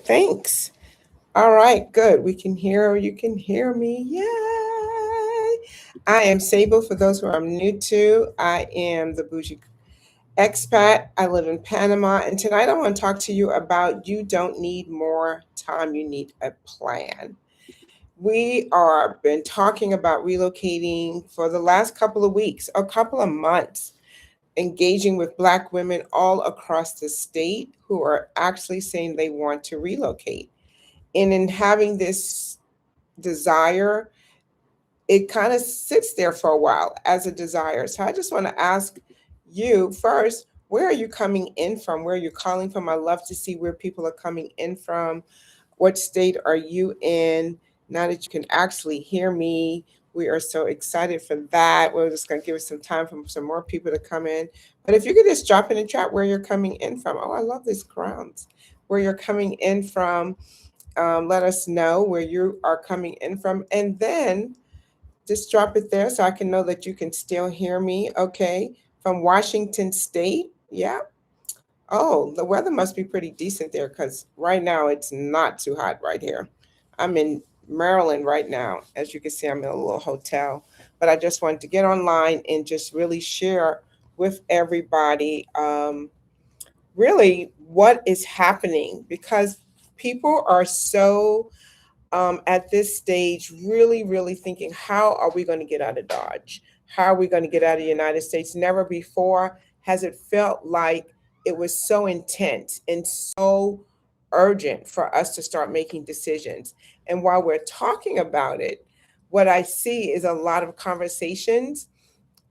Thanks. All right, good. You can hear me. Yay. I am Sable. For those who I'm new to, I am the bougie expat. I live in Panama, and tonight I want to talk to you about you don't need more time, you need a plan. We are been talking about relocating for the last couple of weeks, a couple of months, engaging with Black women all across the state who are actually saying they want to relocate. And in having this desire, it kind of sits there for a while as a desire. So I just want to ask you first, where are you coming in from? Where are you calling from? I love to see where people are coming in from. What state are you in? Now that you can actually hear me, we are so excited for that. We're just going to give it some time for some more people to come in. But if you could just drop in the chat where you're coming in from. Oh, I love these crowns. Where you're coming in from. Let us know where you are coming in from. And then just drop it there so I can know that you can still hear me. Okay. From Washington State. Yeah. Oh, the weather must be pretty decent there because right now it's not too hot right here. I'm in Maryland right now. As you can see, I'm in a little hotel. But I just wanted to get online and just really share with everybody really what is happening because people are so at this stage really, really thinking, how are we going to get out of Dodge? How are we going to get out of the United States? Never before has it felt like it was so intense and so urgent for us to start making decisions. And while we're talking about it, what I see is a lot of conversations,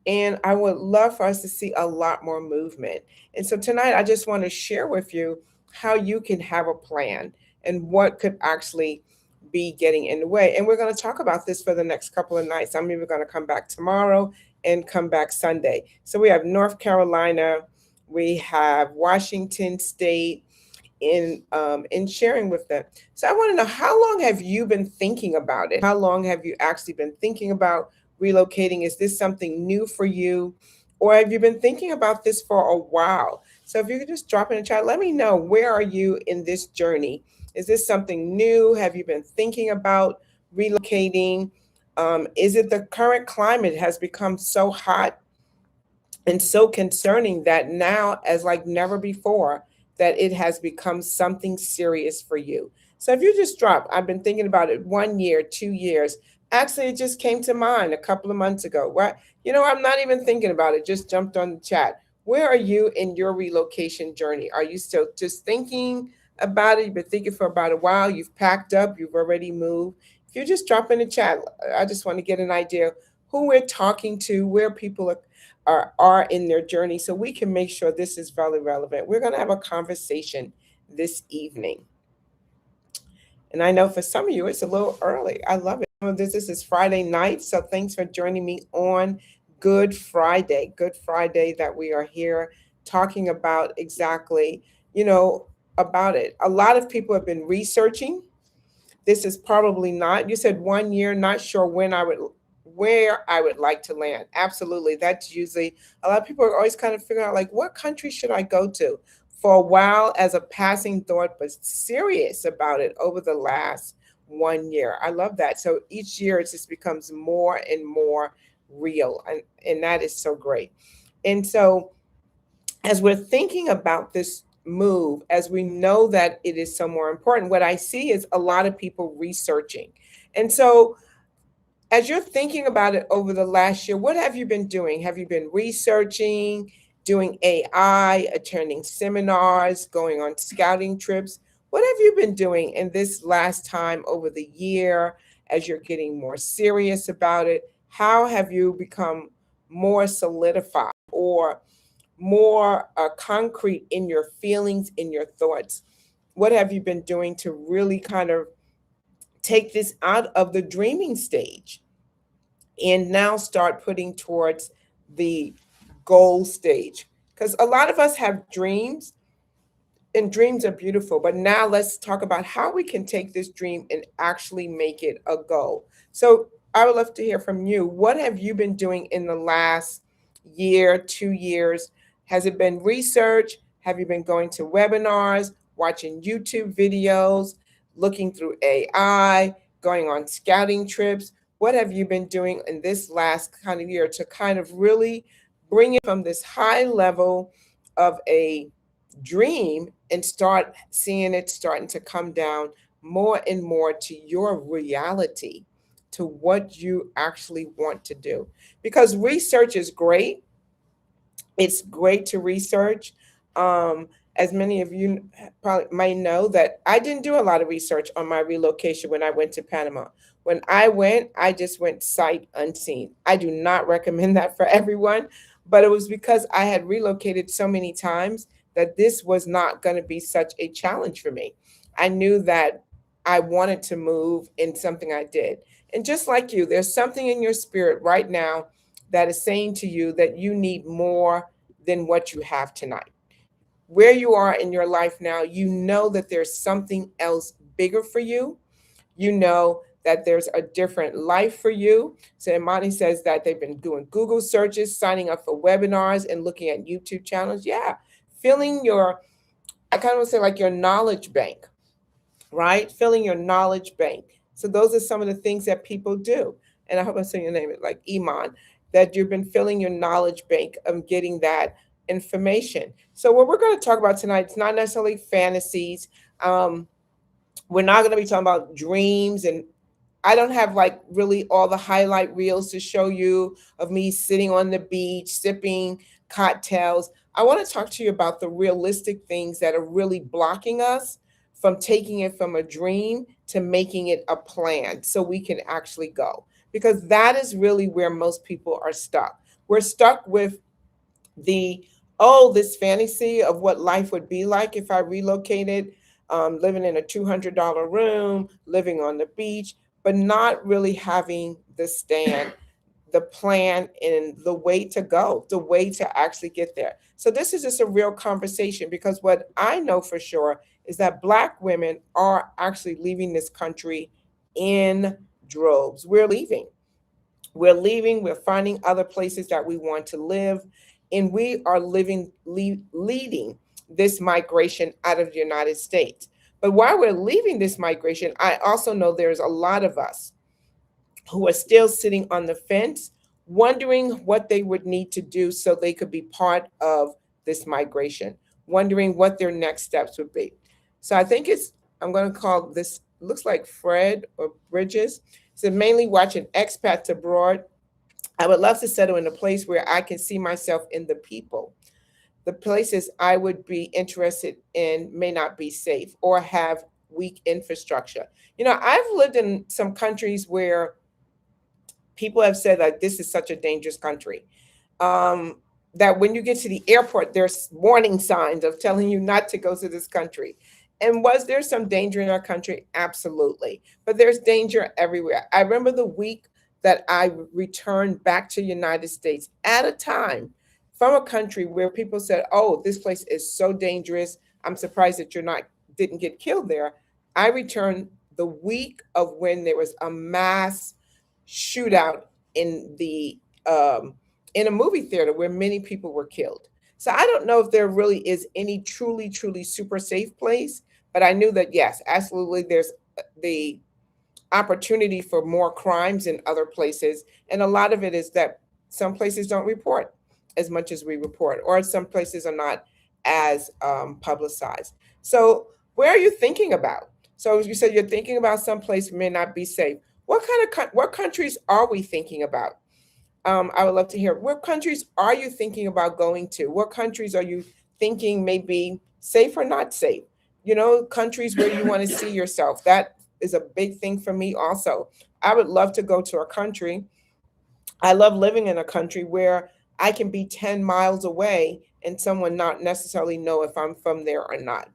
and I would love for us to see a lot more movement. And so tonight, I just want to share with you how you can have a plan and what could actually be getting in the way. And we're going to talk about this for the next couple of nights. I'm even going to come back tomorrow and come back Sunday. So we have North Carolina, we have Washington State in sharing with them. So I want to know, how long have you been thinking about it? How long have you actually been thinking about relocating? Is this something new for you? Or have you been thinking about this for a while? So if you could just drop in the chat, let me know, where are you in this journey? Is this something new? Have you been thinking about relocating? Is it the current climate has become so hot and so concerning that now, as like never before, that it has become something serious for you? So if you just drop, I've been thinking about it 1 year, 2 years. Actually, it just came to mind a couple of months ago. What, I'm not even thinking about it. Just jumped on the chat. Where are you in your relocation journey? Are you still just thinking about it? You've been thinking for about a while. You've packed up. You've already moved. If you just drop in the chat, I just want to get an idea who we're talking to, where people are in their journey, so we can make sure this is very relevant. We're going to have a conversation this evening. And I know for some of you, it's a little early. I love it. This is Friday night, so thanks for joining me on Good Friday. Good Friday that we are here talking about exactly, about it. A lot of people have been researching. This is probably not, you said 1 year, not sure where I would like to land. Absolutely. That's usually, a lot of people are always kind of figuring out, like, what country should I go to? For a while, as a passing thought, but serious about it over the last 1 year. I love that. So each year it just becomes more and more real. And that is so great. And so as we're thinking about this move, as we know that it is so more important, what I see is a lot of people researching. And so as you're thinking about it over the last year, what have you been doing? Have you been researching, doing AI, attending seminars, going on scouting trips? What have you been doing in this last time over the year as you're getting more serious about it? How have you become more solidified or more concrete in your feelings, in your thoughts? What have you been doing to really kind of take this out of the dreaming stage and now start putting towards the goal stage? Because a lot of us have dreams, and dreams are beautiful, but now let's talk about how we can take this dream and actually make it a goal. So I would love to hear from you. What have you been doing in the last year, 2 years? Has it been research? Have you been going to webinars? watching YouTube videos, looking through AI, going on scouting trips? What have you been doing in this last kind of year to kind of really bring it from this high level of a dream and start seeing it starting to come down more and more to your reality, to what you actually want to do? Because research is great, it's great to research. Um, as many of you probably might know, that I didn't do a lot of research on my relocation when I went to Panama. When I went, I just went sight unseen. I do not recommend that for everyone, but it was because I had relocated so many times that this was not going to be such a challenge for me. I knew that I wanted to move in something I did. And just like you, there's something in your spirit right now that is saying to you that you need more than what you have tonight. Where you are in your life now, you know that there's something else bigger for you. You know that there's a different life for you. So Imani says that they've been doing Google searches, signing up for webinars, and looking at YouTube channels. Yeah, filling your, I kind of want to say like your knowledge bank, right? Filling your knowledge bank. So those are some of the things that people do. And I hope I'm saying your name, like Iman, that you've been filling your knowledge bank of getting that information. So what we're going to talk about tonight, it's not necessarily fantasies. Um, we're not going to be talking about dreams, and I don't have like really all the highlight reels to show you of me sitting on the beach sipping cocktails. I want to talk to you about the realistic things that are really blocking us from taking it from a dream to making it a plan so we can actually go. Because that is really where most people are stuck. We're stuck with the, oh, this fantasy of what life would be like if I relocated, living in a $200 room, living on the beach, but not really having the stand, the plan, and the way to go, the way to actually get there. So this is just a real conversation, because what I know for sure is that Black women are actually leaving this country in droves. We're leaving. We're leaving, we're finding other places that we want to live, and we are leading this migration out of the United States. But while we're leaving this migration, I also know there's a lot of us who are still sitting on the fence, wondering what they would need to do so they could be part of this migration, wondering what their next steps would be. So I think it's, I'm going to call this, looks like Fred or Bridges. So mainly watching expats abroad. I would love to settle in a place where I can see myself in the people. The places I would be interested in may not be safe or have weak infrastructure. You know, I've lived in some countries where people have said like this is such a dangerous country. Um, that when you get to the airport, there's warning signs of telling you not to go to this country. And was there some danger in our country? Absolutely. But there's danger everywhere. I remember the week that I returned back to the United States at a time from a country where people said, "Oh, this place is so dangerous. I'm surprised that you're not didn't get killed there." I returned the week of when there was a mass shootout in the in a movie theater where many people were killed. So I don't know if there really is any truly super safe place, but I knew that yes, absolutely, there's the opportunity for more crimes in other places, and a lot of it is that some places don't report as much as we report, or some places are not as publicized. So where are you thinking about? So you said you're thinking about some place may not be safe. What countries are we thinking about? I would love to hear, what countries are you thinking about going to? What countries are you thinking may be safe or not safe? You know, countries where you want to see yourself. That is a big thing for me also. I would love to go to a country. I love living in a country where I can be 10 miles away and someone not necessarily know if I'm from there or not.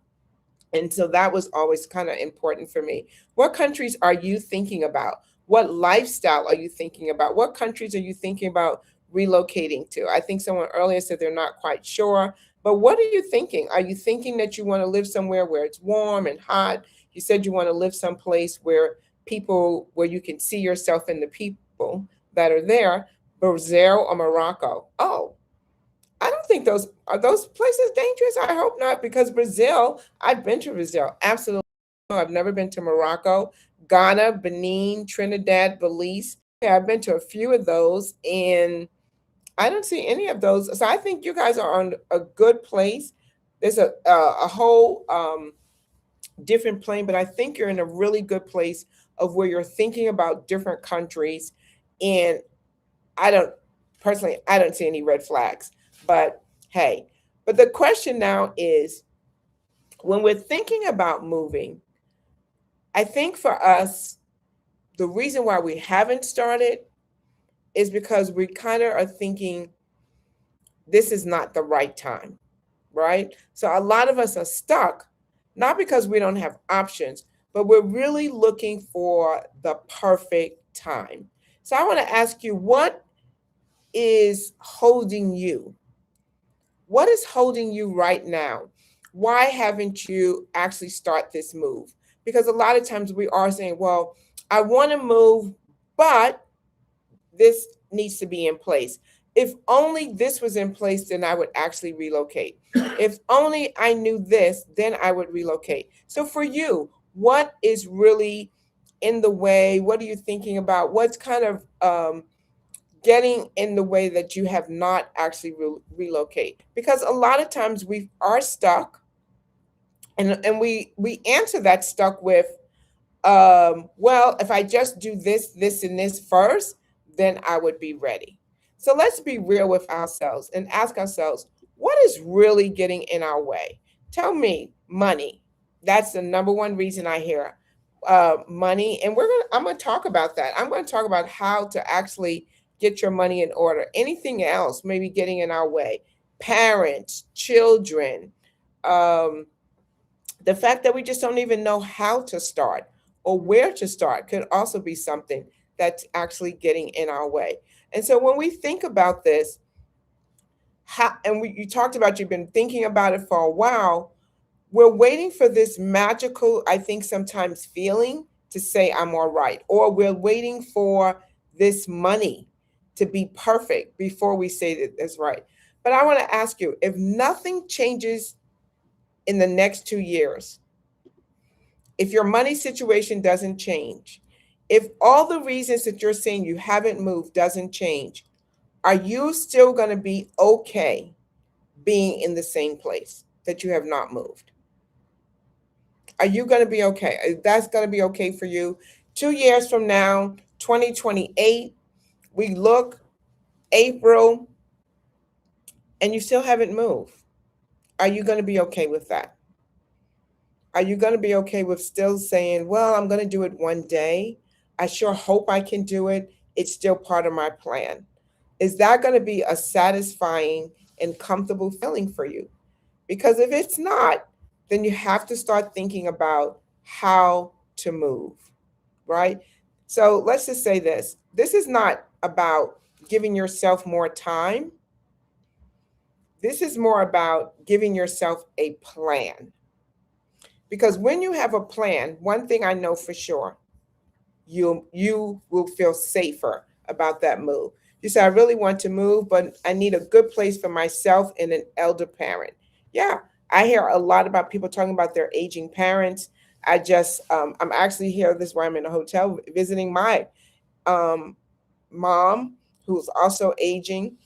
And so that was always kind of important for me. What countries are you thinking about? What lifestyle are you thinking about? What countries are you thinking about relocating to? I think someone earlier said they're not quite sure, but what are you thinking? Are you thinking that you want to live somewhere where it's warm and hot? You said you want to live someplace where where you can see yourself in the people that are there, Brazil or Morocco. Oh, I don't think those places dangerous. I hope not, because Brazil, I've been to Brazil. Absolutely. I've never been to Morocco, Ghana, Benin, Trinidad, Belize. Yeah, I've been to a few of those, and I don't see any of those. So I think you guys are on a good place. There's a whole different plane, but I think you're in a really good place of where you're thinking about different countries. And I don't personally, I don't see any red flags. But hey, but the question now is, when we're thinking about moving, I think for us, the reason why we haven't started is because we kind of are thinking this is not the right time, right? So a lot of us are stuck, not because we don't have options, but we're really looking for the perfect time. So I want to ask you, what is holding you? What is holding you right now? Why haven't you actually start this move? Because a lot of times we are saying, well, I want to move, but this needs to be in place. If only this was in place, then I would actually relocate. If only I knew this, then I would relocate. So for you, what is really in the way? What are you thinking about? What's kind of getting in the way that you have not actually relocate? Because a lot of times we are stuck, and we answer that stuck with, well, if I just do this and this first, then I would be ready. So let's be real with ourselves and ask ourselves, what is really getting in our way? Tell me. Money. That's the number one reason I hear money. And I'm gonna talk about that. I'm going to talk about how to actually get your money in order. Anything else maybe getting in our way? Parents, children, um, the fact that we just don't even know how to start or where to start could also be something that's actually getting in our way. And so when we think about this, you talked about, you've been thinking about it for a while, we're waiting for this magical, I think sometimes, feeling to say I'm all right, or we're waiting for this money to be perfect before we say that it's right. But I want to ask you, if nothing changes in the next 2 years, if your money situation doesn't change, if all the reasons that you're saying you haven't moved doesn't change, are you still going to be okay being in the same place that you have not moved? Are you going to be okay? That's going to be okay for you. 2 years from now, 2028, we look April, and you still haven't moved. Are you going to be okay with that? Are you going to be okay with still saying, well, I'm going to do it one day? I sure hope I can do it. It's still part of my plan. Is that going to be a satisfying and comfortable feeling for you? Because if it's not, then you have to start thinking about how to move, right? So let's just say this. This is not about giving yourself more time. This is more about giving yourself a plan. Because when you have a plan, one thing I know for sure, you will feel safer about that move. You say, I really want to move, but I need a good place for myself and an elder parent. Yeah, I hear a lot about people talking about their aging parents. I'm actually here. This is why I'm in a hotel visiting my um, mom, who's also aging.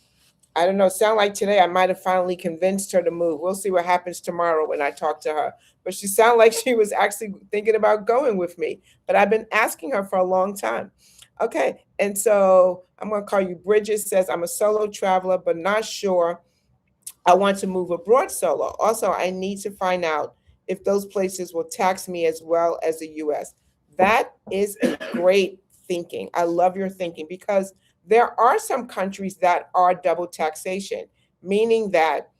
I don't know. Sound like today I might have finally convinced her to move. We'll see what happens tomorrow when I talk to her. But she sounded like she was actually thinking about going with me. But I've been asking her for a long time. Okay. And so I'm going to call you. Bridget says, I'm a solo traveler, but not sure I want to move abroad solo. Also, I need to find out if those places will tax me as well as the US. That is a great thinking. I love your thinking, because there are some countries that are double taxation, meaning that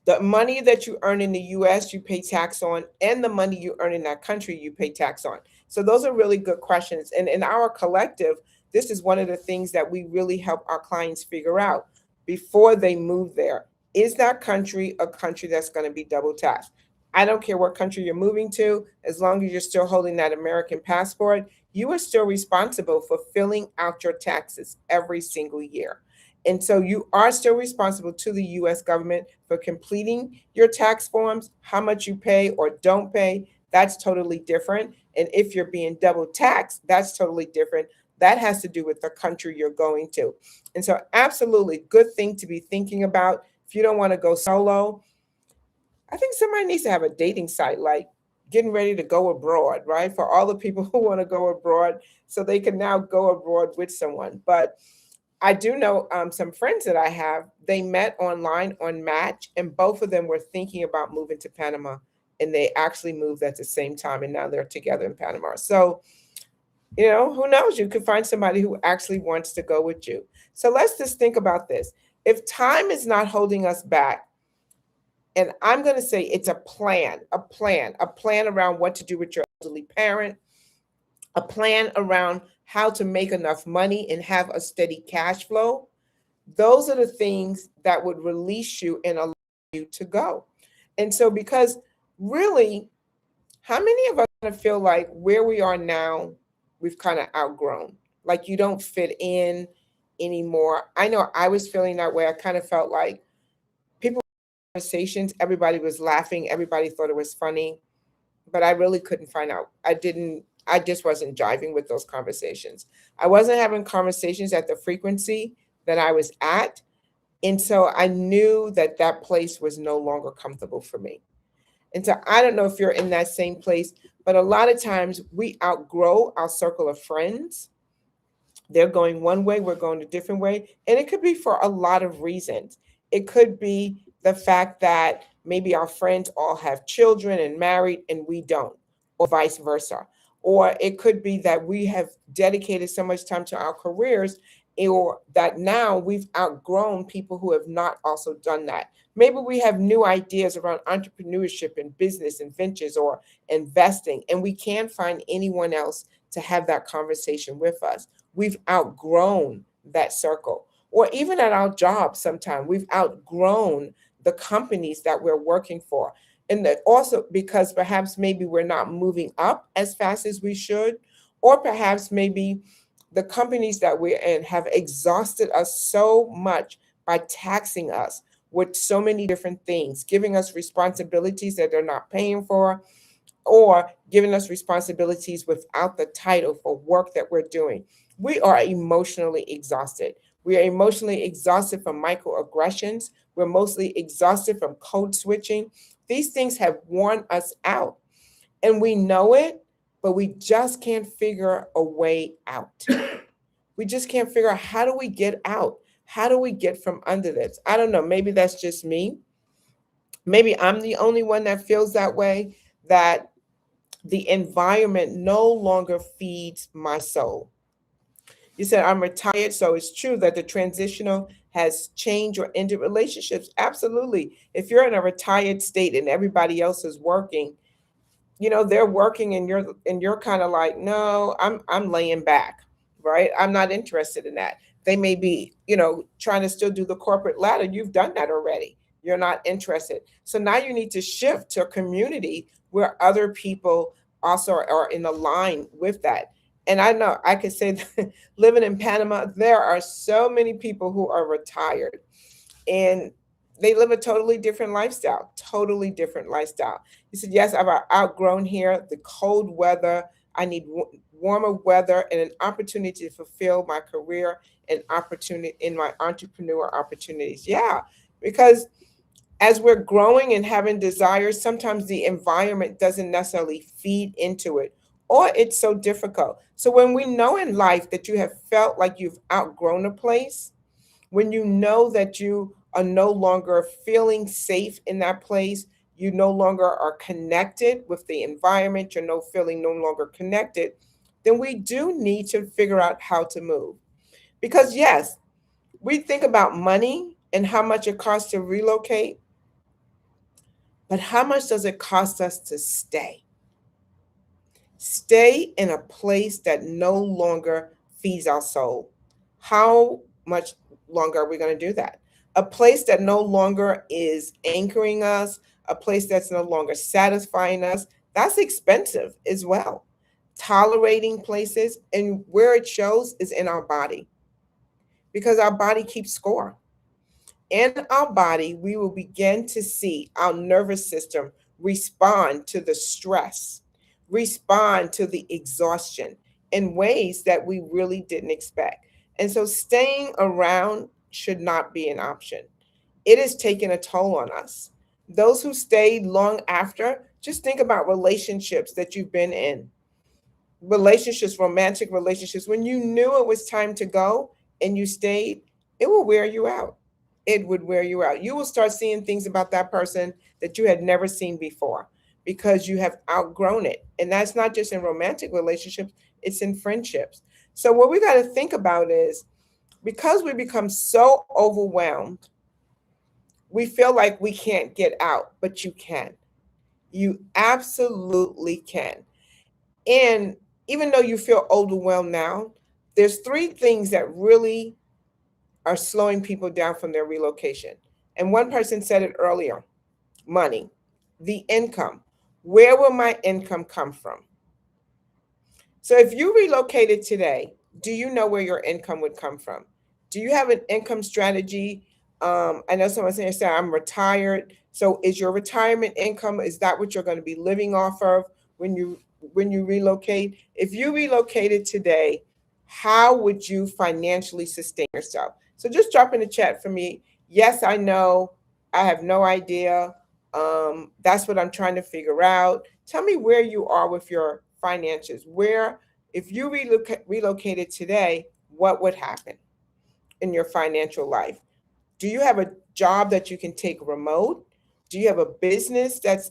the money that you earn in the US, you pay tax on, and the money you earn in that country, you pay tax on. So those are really good questions. And in our collective, this is one of the things that we really help our clients figure out before they move there. Is that country a country that's going to be double taxed? I don't care what country you're moving to, as long as you're still holding that American passport, you are still responsible for filling out your taxes every single year. And so you are still responsible to the US government for completing your tax forms. How much you pay or don't pay, that's totally different. And if you're being double taxed, that's totally different. That has to do with the country you're going to. And so, absolutely, good thing to be thinking about. If you don't want to go solo, I think somebody needs to have a dating site like getting ready to go abroad, right? For all the people who want to go abroad, so they can now go abroad with someone. But I do know some friends that I have, they met online on Match, and both of them were thinking about moving to Panama. And they actually moved at the same time, and now they're together in Panama. So, who knows? You could find somebody who actually wants to go with you. So let's just think about this. If time is not holding us back, and I'm going to say it's a plan around what to do with your elderly parent, a plan around how to make enough money and have a steady cash flow. Those are the things that would release you and allow you to go. And so, because really, how many of us kind of feel like where we are now, we've kind of outgrown? Like you don't fit in anymore. I know I was feeling that way. I kind of felt like people conversations, everybody was laughing, everybody thought it was funny, but I really couldn't find out. I just wasn't jiving with those conversations. I wasn't having conversations at the frequency that I was at. And so I knew that that place was no longer comfortable for me. And so I don't know if you're in that same place, but a lot of times we outgrow our circle of friends. They're going one way, we're going a different way. And it could be for a lot of reasons. It could be the fact that maybe our friends all have children and married and we don't, or vice versa. Or it could be that we have dedicated so much time to our careers, or that now we've outgrown people who have not also done that. Maybe we have new ideas around entrepreneurship and business and ventures or investing, and we can't find anyone else to have that conversation with us. We've outgrown that circle. Or even at our job, sometimes we've outgrown the companies that we're working for. And that also because perhaps maybe we're not moving up as fast as we should, or perhaps maybe the companies that we're in have exhausted us so much by taxing us with so many different things, giving us responsibilities that they're not paying for, or giving us responsibilities without the title for work that we're doing. We are emotionally exhausted. We are emotionally exhausted from microaggressions. We're mostly exhausted from code switching. These things have worn us out, and we know it, but we just can't figure a way out. We just can't figure out, how do we get out? How do we get from under this? I don't know. Maybe that's just me. Maybe I'm the only one that feels that way, that the environment no longer feeds my soul. You said I'm retired, so it's true that the transitional has changed or ended relationships. Absolutely. If you're in a retired state and everybody else is working, they're working and you're kind of like, no, I'm laying back, right? I'm not interested in that. They may be, trying to still do the corporate ladder. You've done that already. You're not interested. So now you need to shift to a community where other people also are in a line with that. And I know I could say that living in Panama, there are so many people who are retired, and they live a totally different lifestyle, totally different lifestyle. He said, yes, I've outgrown here, the cold weather. I need warmer weather and an opportunity to fulfill my career and opportunity in my entrepreneur opportunities. Yeah, because as we're growing and having desires, sometimes the environment doesn't necessarily feed into it, or it's so difficult. So when we know in life that you have felt like you've outgrown a place, when you know that you are no longer feeling safe in that place, you no longer are connected with the environment, you're no longer connected, then we do need to figure out how to move. Because yes, we think about money and how much it costs to relocate, but how much does it cost us to stay? Stay in a place that no longer feeds our soul. How much longer are we going to do that? A place that no longer is anchoring us, a place that's no longer satisfying us, that's expensive as well. Tolerating places, and where it shows is in our body. because our body keeps score. In our body, we will begin to see our nervous system respond to the stress, respond to the exhaustion in ways that we really didn't expect. And so staying around should not be an option. It is taking a toll on us. Those who stayed long after, just think about relationships that you've been in, relationships, romantic relationships. When you knew it was time to go and you stayed, it will wear you out. It would wear you out. You will start seeing things about that person that you had never seen before because you have outgrown it. And that's not just in romantic relationships, it's in friendships. So, what we got to think about is because we become so overwhelmed, we feel like we can't get out, but you can. You absolutely can. And even though you feel overwhelmed now, there's three things that really are slowing people down from their relocation. And one person said it earlier: money, the income. Where will my income come from? So if you relocated today, do you know where your income would come from? Do you have an income strategy? I know someone saying, I'm retired. So is your retirement income, is that what you're going to be living off of when you relocate? If you relocated today, how would you financially sustain yourself? So just drop in the chat for me. Yes, I know. I have no idea. That's what I'm trying to figure out. Tell me where you are with your finances. Where, if you relocated today, what would happen in your financial life? Do you have a job that you can take remote? Do you have a business that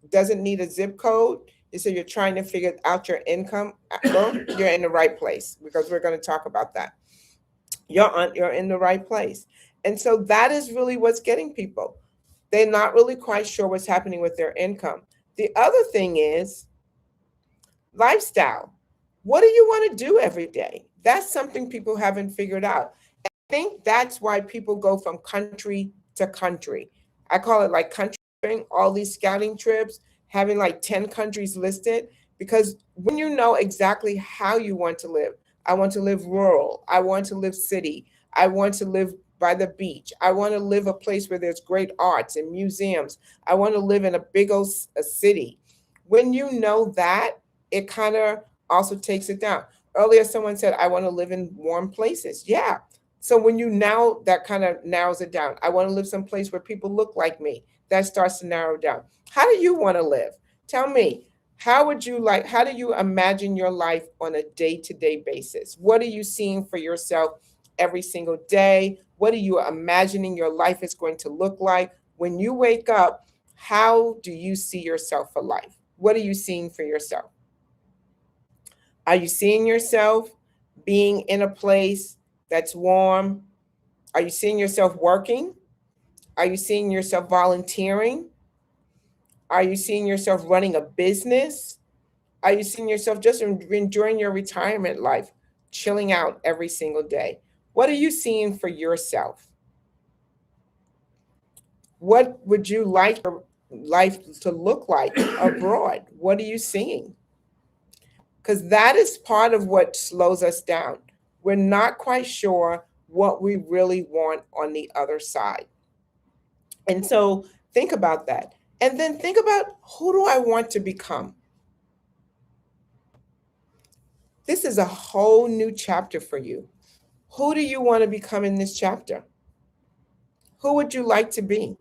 doesn't need a zip code? And so you're trying to figure out your income. Well, you're in the right place because we're going to talk about that. You're in the right place. And so that is really what's getting people. They're not really quite sure what's happening with their income. The other thing is lifestyle. What do you want to do every day? That's something people haven't figured out. I think that's why people go from country to country. I call it like country, all these scouting trips, having like 10 countries listed, because when you know exactly how you want to live, I want to live rural, I want to live city, I want to live by the beach, I want to live a place where there's great arts and museums, I want to live in a big old a city. When you know that, it kind of also takes it down. Earlier, someone said, I want to live in warm places. Yeah. So when you now, that kind of narrows it down. I want to live someplace where people look like me. That starts to narrow down. How do you want to live? Tell me, how do you imagine your life on a day-to-day basis? What are you seeing for yourself every single day? What are you imagining your life is going to look like? When you wake up, how do you see yourself for life? What are you seeing for yourself? Are you seeing yourself being in a place that's warm? Are you seeing yourself working? Are you seeing yourself volunteering? Are you seeing yourself running a business? Are you seeing yourself just enjoying your retirement life, chilling out every single day? What are you seeing for yourself? What would you like your life to look like abroad? What are you seeing? Because that is part of what slows us down. We're not quite sure what we really want on the other side. And so think about that. And then think about, who do I want to become? This is a whole new chapter for you. Who do you want to become in this chapter? Who would you like to be?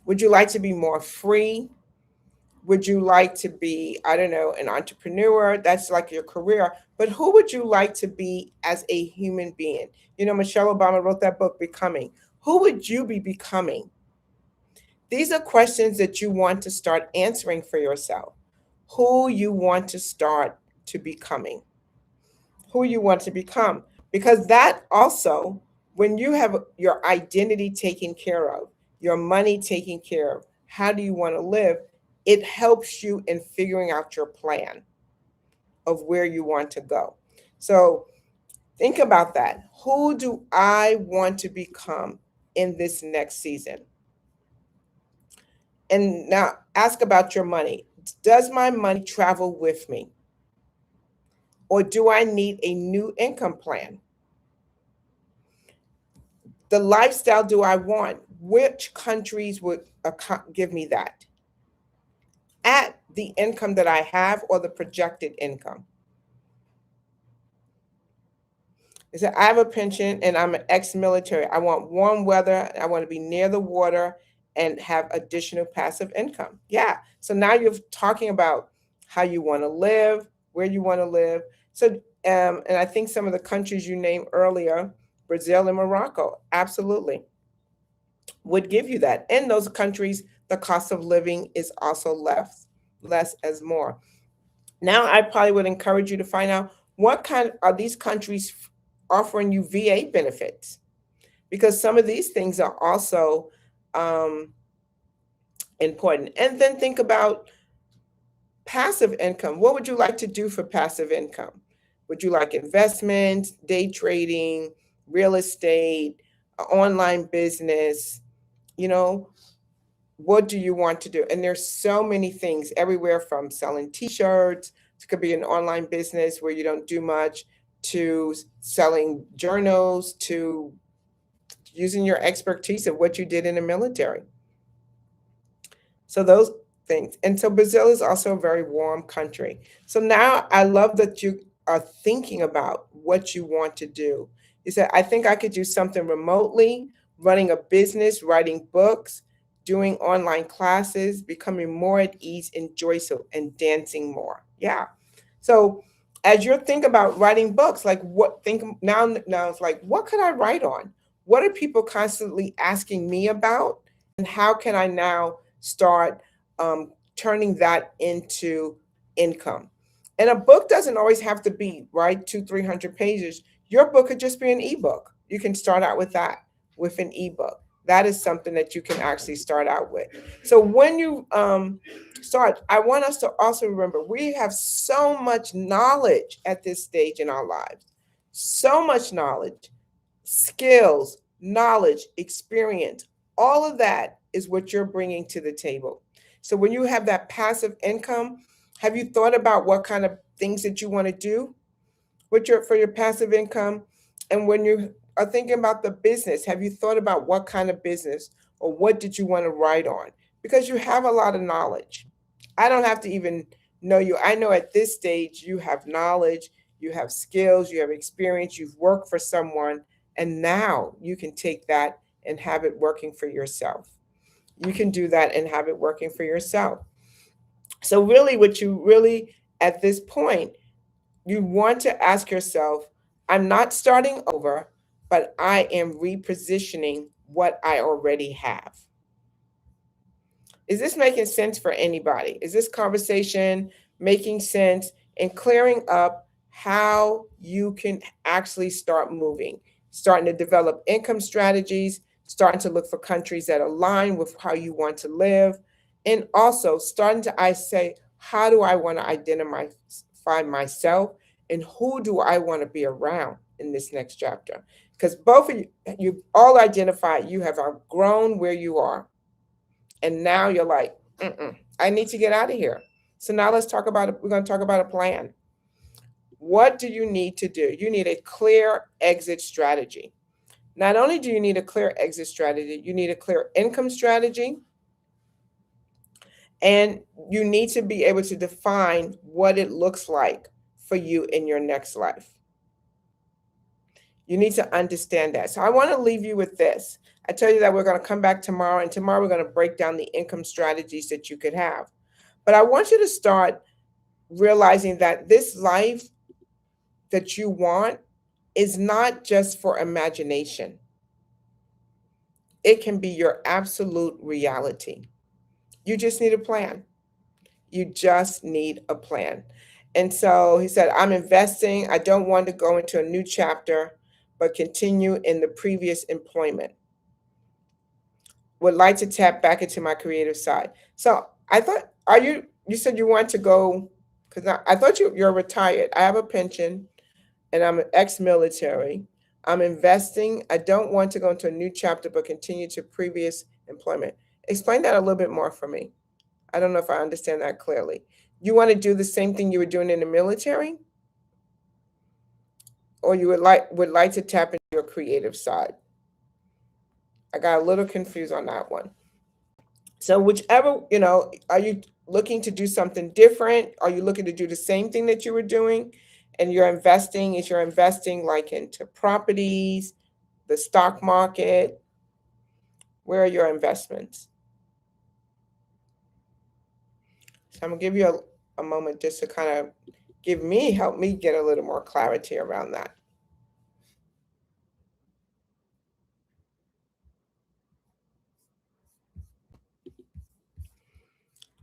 Would you like to be more free? Would you like to be, I don't know, an entrepreneur? That's like your career. But who would you like to be as a human being? You know, Michelle Obama wrote that book, Becoming. Who would you be becoming? These are questions that you want to start answering for yourself. Who you want to start to becoming. Who you want to become. Because that also, when you have your identity taken care of, your money taken care of, how do you want to live? It helps you in figuring out your plan of where you want to go. So think about that. Who do I want to become in this next season? And now ask about your money. Does my money travel with me? Or do I need a new income plan? The lifestyle do I want? Which countries would give me that at the income that I have or the projected income? He said, I have a pension and I'm an ex-military. I want warm weather. I want to be near the water and have additional passive income. Yeah. So now you're talking about how you want to live, where you want to live. So, and I think some of the countries you named earlier, Brazil and Morocco, absolutely would give you that. In those countries, the cost of living is also less as more. Now, I probably would encourage you to find out what kind are these countries offering you VA benefits, because some of these things are also um, important. And then think about passive income. What would you like to do for passive income? Would you like investments, day trading, real estate, online business? You know, what do you want to do? And there's so many things everywhere, from selling t-shirts, it could be an online business where you don't do much, to selling journals, to using your expertise of what you did in the military. So those things. And so Brazil is also a very warm country. So now I love that you are thinking about what you want to do. You said, I think I could do something remotely, running a business, writing books, doing online classes, becoming more at ease and joyful, and dancing more. Yeah. So as you're thinking about writing books, like what think now it's like, what could I write on? What are people constantly asking me about? And how can I now start turning that into income? And a book doesn't always have to be, right, 200-300 pages. Your book could just be an ebook. You can start out with that, with an ebook. That is something that you can actually start out with. So when you start, I want us to also remember we have so much knowledge at this stage in our lives, so much knowledge, skills, knowledge, experience. All of that is what you're bringing to the table. So when you have that passive income, have you thought about what kind of things that you want to do with for your passive income? And when you are thinking about the business, have you thought about what kind of business, or what did you want to write on? Because you have a lot of knowledge. I don't have to even know you. I know at this stage you have knowledge, you have skills, you have experience, you've worked for someone, and now you can take that and have it working for yourself. You can do that and have it working for yourself. So really, what you really, at this point, you want to ask yourself, I'm not starting over, but I am repositioning what I already have. Is this making sense for anybody? Is this conversation making sense and clearing up how you can actually start moving, starting to develop income strategies, starting to look for countries that align with how you want to live, and also starting to, I say, how do I want to identify myself, and who do I want to be around in this next chapter? Because both of you all identify you have outgrown where you are, and now you're like, I need to get out of here. So now let's talk about it. We're going to talk about a plan. What do you need to do? You need a clear exit strategy. Not only do you need a clear exit strategy, you need a clear income strategy, and you need to be able to define what it looks like for you in your next life. You need to understand that. So I want to leave you with this. I tell you that we're going to come back tomorrow, and tomorrow we're going to break down the income strategies that you could have. But I want you to start realizing that this life that you want is not just for imagination. It can be your absolute reality. You just need a plan. You just need a plan. And so he said, I'm investing. I don't want to go into a new chapter, but continue in the previous employment. Would like to tap back into my creative side. So I thought, you said you want to go, because I thought you're retired. I have a pension and I'm an ex-military. I'm investing. I don't want to go into a new chapter, but continue to previous employment. Explain that a little bit more for me. I don't know if I understand that clearly. You want to do the same thing you were doing in the military? Or you would like to tap into your creative side? I got a little confused on that one. So whichever, are you looking to do something different? Are you looking to do the same thing that you were doing? And you're investing, is you're investing like into properties, the stock market? Where are your investments? So I'm gonna give you a moment just to kind of help me get a little more clarity around that.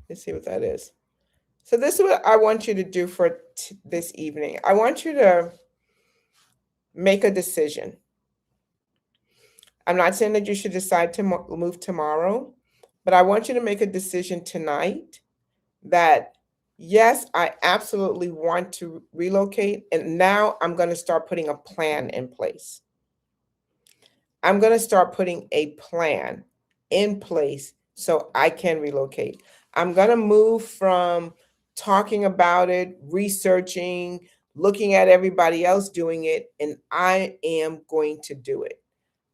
Let's see what that is. So this is what I want you to do for this evening. I want you to make a decision. I'm not saying that you should decide to move tomorrow, but I want you to make a decision tonight that, yes, I absolutely want to relocate. And now I'm going to start putting a plan in place. I'm going to start putting a plan in place so I can relocate. I'm going to move from talking about it, researching, looking at everybody else doing it, and I am going to do it.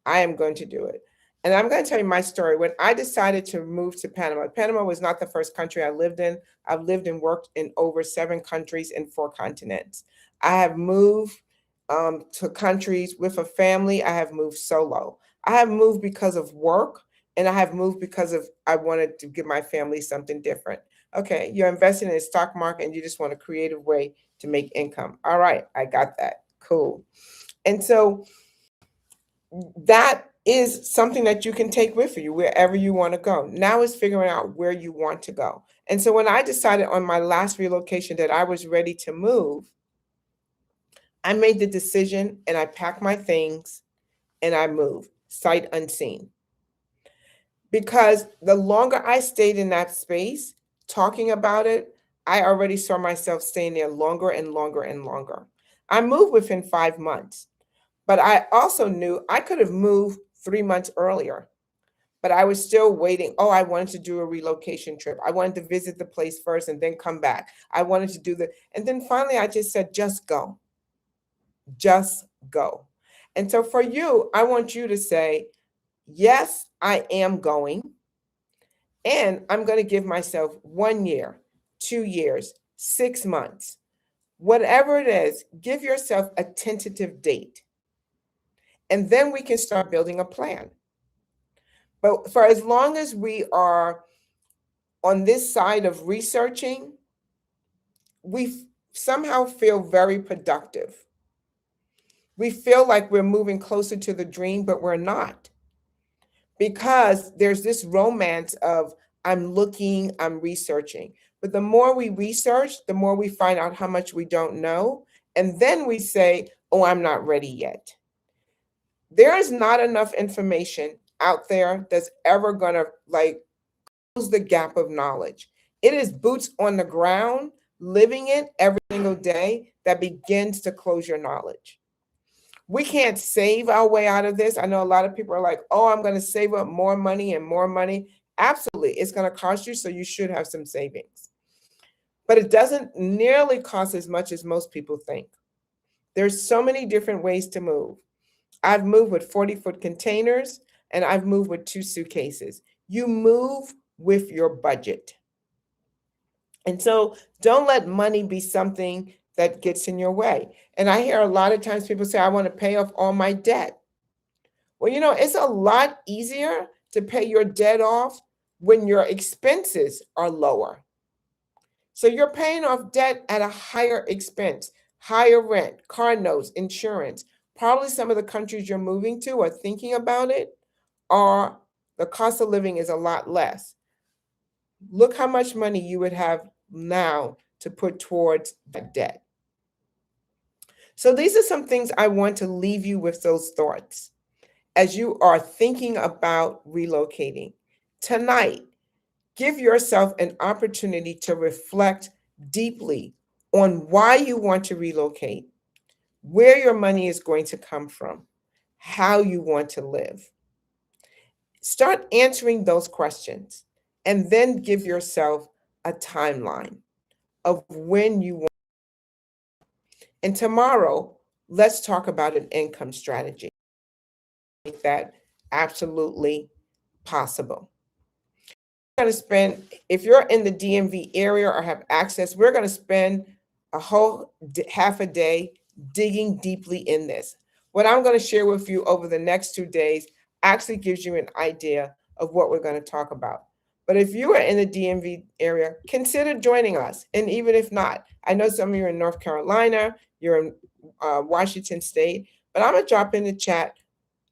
I am going to do it. And I'm going to tell you my story. When I decided to move to Panama, Panama was not the first country I lived in. I've lived and worked in over 7 countries in 4 continents. I have moved to countries with a family. I have moved solo. I have moved because of work, and I have moved because of I wanted to give my family something different. Okay, you're investing in the stock market and you just want a creative way to make income. All right, I got that. Cool. And so that is something that you can take with you wherever you want to go. Now is figuring out where you want to go. And so when I decided on my last relocation that I was ready to move, I made the decision and I packed my things and I moved, sight unseen. Because the longer I stayed in that space talking about it, I already saw myself staying there longer and longer and longer. I moved within 5 months. But I also knew I could have moved 3 months earlier, but I was still waiting. Oh, I wanted to do a relocation trip. I wanted to visit the place first and then come back. I wanted to do and then finally I just said, just go, just go. And so for you, I want you to say, yes, I am going. And I'm going to give myself 1 year, 2 years, 6 months, whatever it is, give yourself a tentative date. And then we can start building a plan. But for as long as we are on this side of researching, we somehow feel very productive. We feel like we're moving closer to the dream, but we're not. Because there's this romance of I'm looking, I'm researching. But the more we research, the more we find out how much we don't know. And then we say, oh, I'm not ready yet. There is not enough information out there that's ever going to close the gap of knowledge. It is boots on the ground, living it every single day that begins to close your knowledge. We can't save our way out of this. I know a lot of people are like, oh, I'm going to save up more money and more money. Absolutely. It's going to cost you, so you should have some savings. But it doesn't nearly cost as much as most people think. There's so many different ways to move. I've moved with 40-foot containers and I've moved with 2 suitcases. You move with your budget. And so don't let money be something that gets in your way. And I hear a lot of times people say, I want to pay off all my debt. Well, it's a lot easier to pay your debt off when your expenses are lower. So you're paying off debt at a higher expense, higher rent, car notes, insurance. Probably some of the countries you're moving to or thinking about it are the cost of living is a lot less. Look how much money you would have now to put towards that debt. So these are some things I want to leave you with, those thoughts as you are thinking about relocating. Tonight, give yourself an opportunity to reflect deeply on why you want to relocate, where your money is going to come from, how you want to live. Start answering those questions and then give yourself a timeline of when you want. And tomorrow, let's talk about an income strategy. That absolutely possible. We're going to spend, if you're in the DMV area or have access, we're going to spend a whole half a day digging deeply in this. What I'm going to share with you over the next 2 days actually gives you an idea of what we're going to talk about. But if you are in the DMV area, consider joining us. And even if not, I know some of you are in North Carolina, you're in Washington State, but I'm going to drop in the chat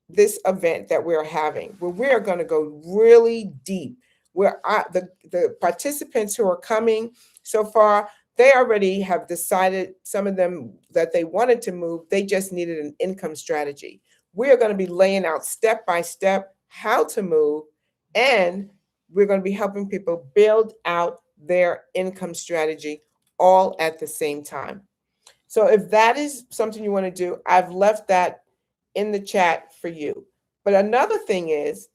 this event that we're having, where we are going to go really deep. Where the participants who are coming so far, they already have decided, some of them, that they wanted to move. They just needed an income strategy. We are going to be laying out step by step how to move, and we're going to be helping people build out their income strategy all at the same time. So if that is something you want to do, I've left that in the chat for you. But another thing is,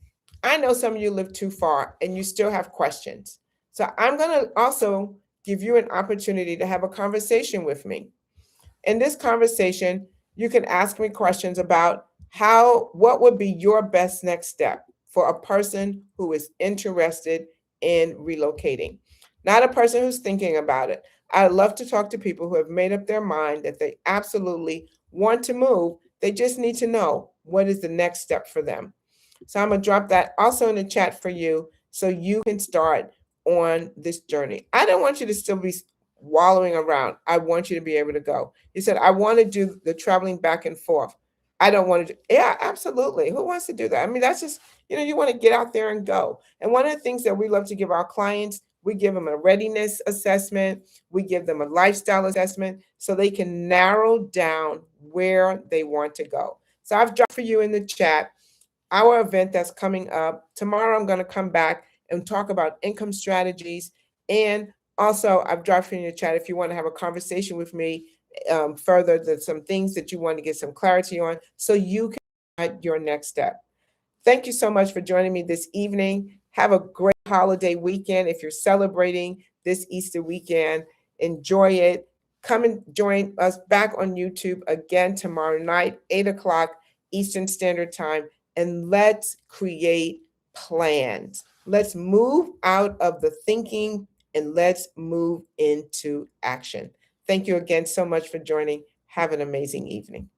I know some of you live too far and you still have questions. So I'm going to also give you an opportunity to have a conversation with me. In this conversation, you can ask me questions about what would be your best next step for a person who is interested in relocating, not a person who's thinking about it. I love to talk to people who have made up their mind that they absolutely want to move. They just need to know what is the next step for them. So I'm going to drop that also in the chat for you so you can start on this journey. I don't want you to still be wallowing around. I want you to be able to go. You said, I want to do the traveling back and forth. I don't want to do, yeah, absolutely. Who wants to do that? I mean, that's just, you want to get out there and go. And one of the things that we love to give our clients, we give them a readiness assessment. We give them a lifestyle assessment so they can narrow down where they want to go. So I've dropped for you in the chat our event that's coming up. Tomorrow, I'm going to come back and talk about income strategies. And also, I've dropped in your chat if you want to have a conversation with me further, there's some things that you want to get some clarity on so you can decide your next step. Thank you so much for joining me this evening. Have a great holiday weekend. If you're celebrating this Easter weekend, enjoy it. Come and join us back on YouTube again tomorrow night, 8 o'clock Eastern Standard Time, and let's create plans. Let's move out of the thinking and let's move into action. Thank you again so much for joining. Have an amazing evening.